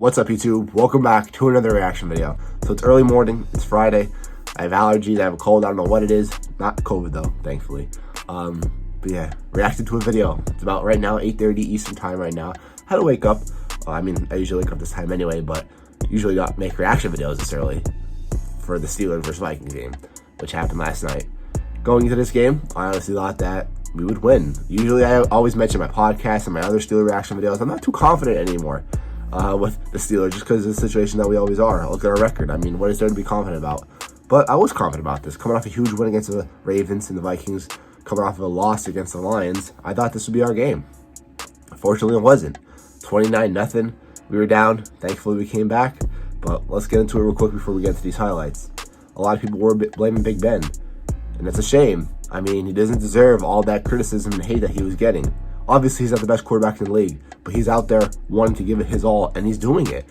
What's up, YouTube? Welcome back to another reaction video. So it's early morning, it's Friday. I have allergies, I have a cold, I don't know what it is. Not COVID though, thankfully. But yeah, reacted to a video. It's about right now, 8:30 Eastern time right now. Had to wake up. I usually wake up this time anyway, but usually don't make reaction videos this early for the Steelers vs. Vikings game, which happened last night. Going into this game, I honestly thought that we would win. Usually I always mention my podcast and my other Steeler reaction videos. I'm not too confident anymore with the Steelers just because of the situation that we always are. Look at our record. What is there to be confident about? But I was confident about this. Coming off a huge win against the Ravens and the Vikings, coming off of a loss against the Lions, I thought this would be our game. Unfortunately, it wasn't. 29-0. We were down. Thankfully, we came back. But let's get into it real quick before we get to these highlights. A lot of people were blaming Big Ben, and it's a shame. He doesn't deserve all that criticism and hate that he was getting. Obviously, he's not the best quarterback in the league, but he's out there wanting to give it his all, and he's doing it.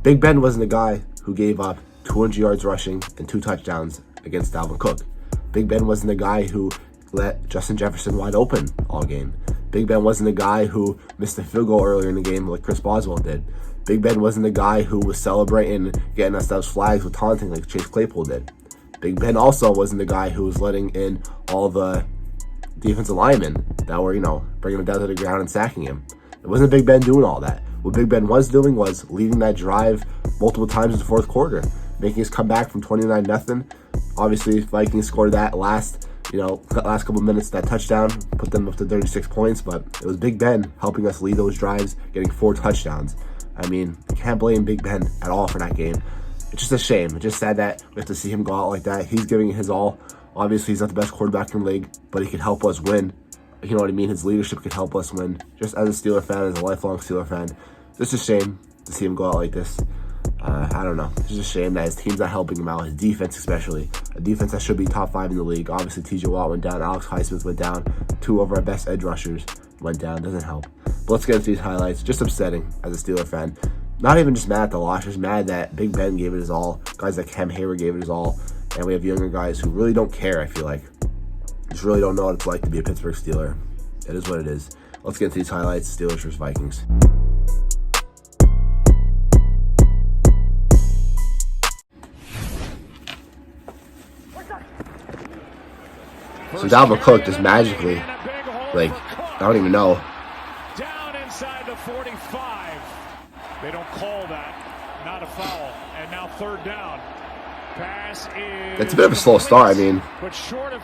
Big Ben wasn't the guy who gave up 200 yards rushing and 2 touchdowns against Dalvin Cook. Big Ben wasn't the guy who let Justin Jefferson wide open all game. Big Ben wasn't the guy who missed a field goal earlier in the game like Chris Boswell did. Big Ben wasn't the guy who was celebrating, getting us those flags with taunting like Chase Claypool did. Big Ben also wasn't the guy who was letting in all the defensive linemen that were, bringing him down to the ground and sacking him. It wasn't Big Ben doing all that. What Big Ben was doing was leading that drive multiple times in the fourth quarter, making us come back from 29-0. Obviously, Vikings scored that last couple minutes, that touchdown, put them up to 36 points, but it was Big Ben helping us lead those drives, getting 4 touchdowns. Can't blame Big Ben at all for that game. It's just a shame. It's just sad that we have to see him go out like that. He's giving it his all. Obviously, he's not the best quarterback in the league, but he could help us win. You know what I mean? His leadership could help us win. Just as a Steeler fan, as a lifelong Steeler fan, it's just a shame to see him go out like this. I don't know. It's just a shame that his team's not helping him out. His defense especially. A defense that should be top 5 in the league. Obviously, T.J. Watt went down. Alex Highsmith went down. 2 of our best edge rushers went down. Doesn't help. But let's get into these highlights. Just upsetting as a Steeler fan. Not even just mad at the loss. Just mad that Big Ben gave it his all. Guys like Cam Hayward gave it his all. And we have younger guys who really don't care, I feel like. Just really don't know what it's like to be a Pittsburgh Steeler. It is what it is. Let's get into these highlights. Steelers vs. Vikings. So Dalvin Cook just magically, I don't even know. Down inside the 45. They don't call that. Not a foul. And now 3rd down. Pass is... It's a bit of a slow start.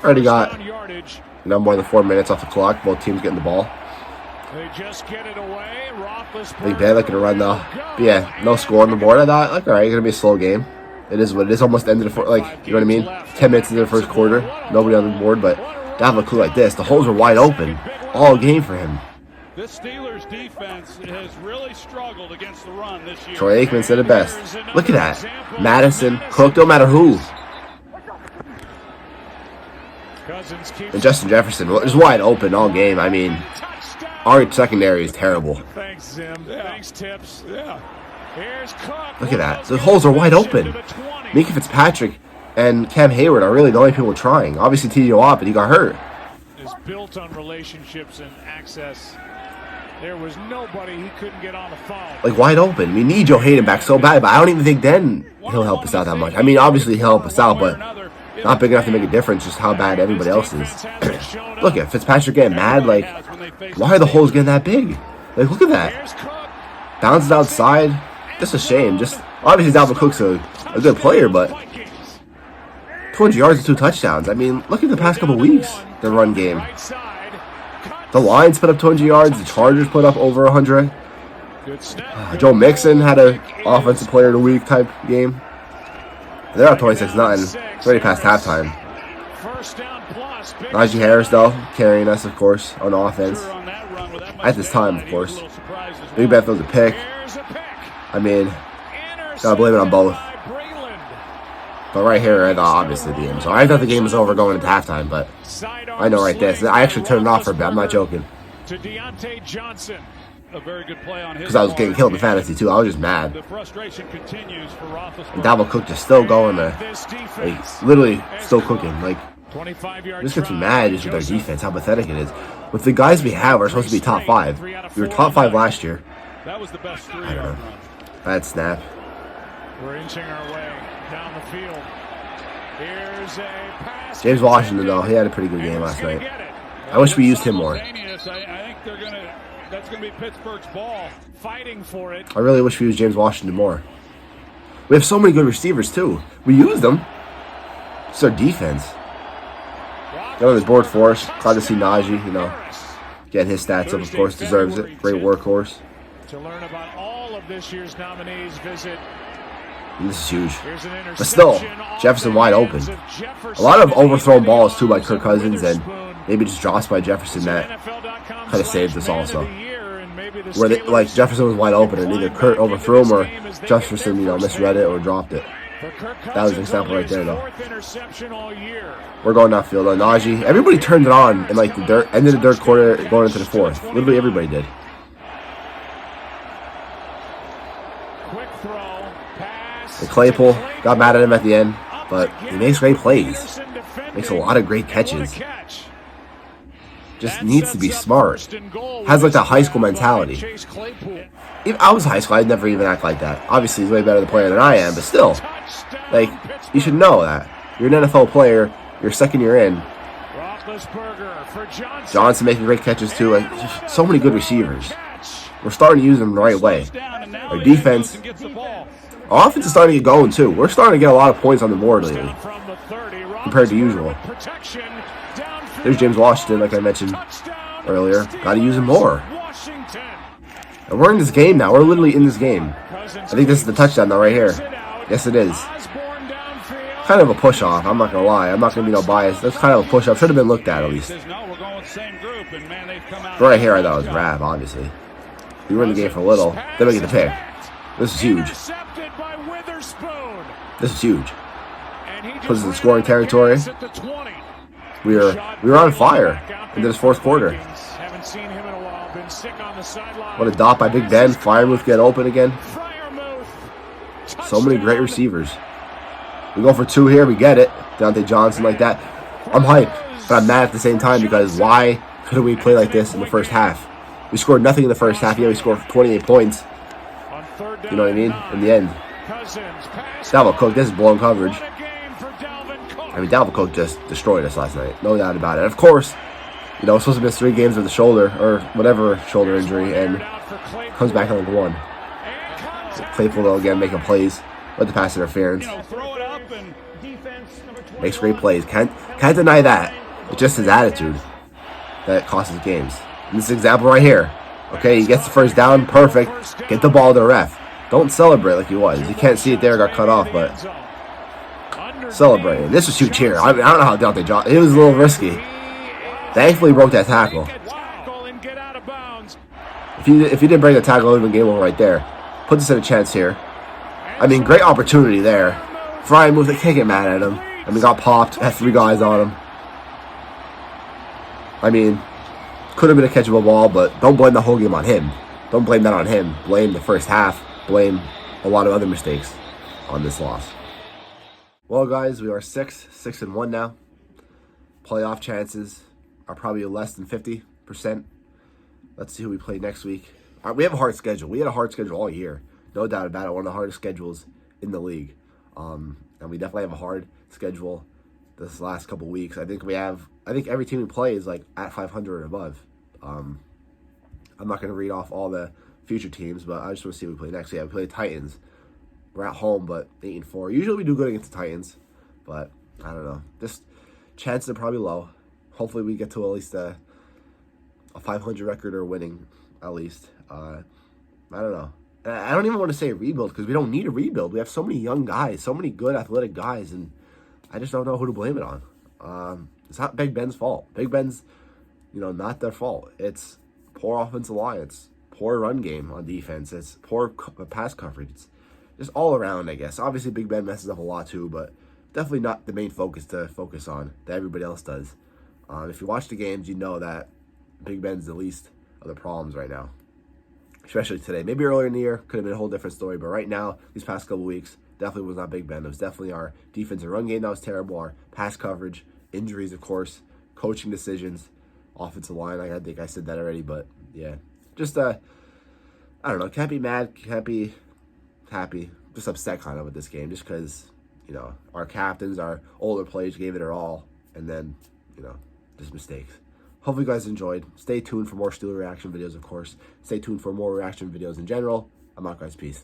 Already got, more than 4 minutes off the clock. Both teams getting the ball. They just get it away. Big Ben looking to run though. But yeah, no score on the board. I thought, alright, gonna be a slow game. It is what it is. Almost ended the you know what I mean? 10 minutes into the first quarter. Nobody on the board, but Dalvin Cook like this. The holes are wide open all game for him. This Steelers defense has really struggled against the run this year. Troy Aikman said it best. Look at that. Madison, Cook, don't matter who. And Justin Jefferson is wide open all game. Our secondary is terrible. Thanks, Zim. Thanks, Tips. Yeah. Here's Cook. Look at that. The holes are wide open. Mika Fitzpatrick and Cam Hayward are really the only people trying. Obviously, T.J. Watt, but he got hurt. Is built on relationships and access. There was nobody he couldn't get on the phone. Wide open. We need Joe Hayden back so bad, but I don't even think then he'll help us out that much. Obviously he'll help us out, but not big enough to make a difference just how bad everybody else is. Look at Fitzpatrick getting mad. Why are the holes getting that big? Look at that. Bounces outside. Just a shame. Obviously Dalvin Cook's a good player, but 200 yards and 2 touchdowns. Look at the past couple weeks, the run game. The Lions put up 200 yards. The Chargers put up over 100. Joe Mixon had an offensive player of the week type game. They're up 26-0. It's already past halftime. Najee Harris, though, carrying us, of course, on offense. At this time, of course. Big Ben throws a pick. Gotta blame it on both. But right here, obviously the game. So I thought the game was over going into halftime, but I know right there. I actually turned it off for a bit. I'm not joking. Because I was getting killed in fantasy too. I was just mad. And Dalvin Cook just still going there. Literally still cooking. This gets me mad just with our defense, how pathetic it is. With the guys we have, are supposed to be top 5. We were top 5 last year. I don't know. Bad snap. We're inching our way down the field. Here's a pass. James Washington, though, he had a pretty good game last night. I wish we used him more. I think that's going to be Pittsburgh's ball. Fighting for it. I really wish we used James Washington more. We have so many good receivers, too. We use them. It's our defense. Got on his board for us. Glad to see Najee, getting his stats up, of course, deserves it. Great workhorse. To learn about all of this year's nominees, visit. And this is huge. But still, Jefferson wide open. A lot of overthrown balls, too, by Kirk Cousins, and maybe just drops by Jefferson that kind of saved us also. Where Jefferson was wide open, and either Kurt overthrew him or Jefferson, misread it or dropped it. That was an example right there, though. We're going downfield on Najee. Everybody turned it on in the end of the third quarter, going into the fourth. Literally everybody did. And Claypool got mad at him at the end, but he makes great plays. Makes a lot of great catches. Just needs to be smart. Has that high school mentality. If I was high school, I'd never even act like that. Obviously, he's way better player than I am, but still, you should know that. You're an NFL player. You're second year in. Johnson making great catches too. So many good receivers. We're starting to use them the right way. Our defense, our offense is starting to get going too. We're starting to get a lot of points on the board lately compared to usual. There's James Washington, like I mentioned earlier. Got to use him more. And we're in this game now. We're literally in this game. I think this is the touchdown though, right here. Yes, it is. Kind of a push-off. I'm not going to lie. I'm not going to be no bias. That's kind of a push-off. Should have been looked at least. Right here, I thought it was Rav, obviously. We were in the game for a little. Then we get the pick. This is huge. This is huge. Puts us in scoring territory. We were on fire into this fourth quarter. What a dot by Big Ben. Freiermuth get open again. So many great receivers. We go for two here. We get it. Deontay Johnson like that. I'm hyped, but I'm mad at the same time because why couldn't we play like this in the first half? We scored nothing in the first half. Yeah, we scored 28 points. You know what I mean? In the end. Dalvin Cook, this is blown coverage. Dalvin Cook just destroyed us last night. No doubt about it. Of course, we're supposed to miss 3 games with the shoulder or whatever shoulder injury, and comes back on one. Claypool, though, again, making plays with the pass interference. Makes great plays. Can't deny that. It's just his attitude that costs us games. And this example right here. Okay, he gets the first down. Perfect. Get the ball to the ref. Don't celebrate like he was. You can't see it there. Got cut off, but celebrating. This was huge here. I don't know how Deontay Johnson. It was a little risky. Thankfully, he broke that tackle. If he didn't break the tackle, it would have been game over right there. Puts us in a chance here. Great opportunity there. Freiermuth, they can't get mad at him. Got popped. Had 3 guys on him. Could have been a catchable ball, but don't blame the whole game on him. Don't blame that on him. Blame the first half. Blame a lot of other mistakes on this loss. Well, guys, we are 6-1 now. Playoff chances are probably less than 50%. Let's see who we play next week. We have a hard schedule. We had a hard schedule all year. No doubt about it. One of the hardest schedules in the league. And we definitely have a hard schedule this last couple weeks. I think every team we play is at 500 or above. I'm not going to read off all the future teams, but I just want to see who we play next. Yeah, we play the Titans. We're at home, but 8-4. Usually we do good against the Titans, but I don't know. Just chances are probably low. Hopefully we get to at least a 500 record or winning at least. I don't know. I don't even want to say rebuild because we don't need a rebuild. We have so many young guys, so many good athletic guys, and I just don't know who to blame it on. It's not Big Ben's fault. Big Ben's, not their fault. It's poor offensive line. It's poor run game on defense. It's poor pass coverage. It's just all around, I guess. Obviously, Big Ben messes up a lot too, but definitely not the main focus to focus on that everybody else does. If you watch the games, you know that Big Ben's the least of the problems right now, especially today. Maybe earlier in the year could have been a whole different story, but right now, these past couple weeks, definitely was not Big Ben. It was definitely our defensive run game that was terrible, our pass coverage, injuries, of course, coaching decisions, offensive line. I think I said that already, but yeah, just I don't know. Can't be mad. Can't be happy, just upset kind of with this game, just because, you know, our captains, our older players gave it their all, and then, you know, just mistakes. Hopefully you guys enjoyed. Stay tuned for more Steeler reaction videos, of course. Stay tuned for more reaction videos in general. I'm out, guys. Peace.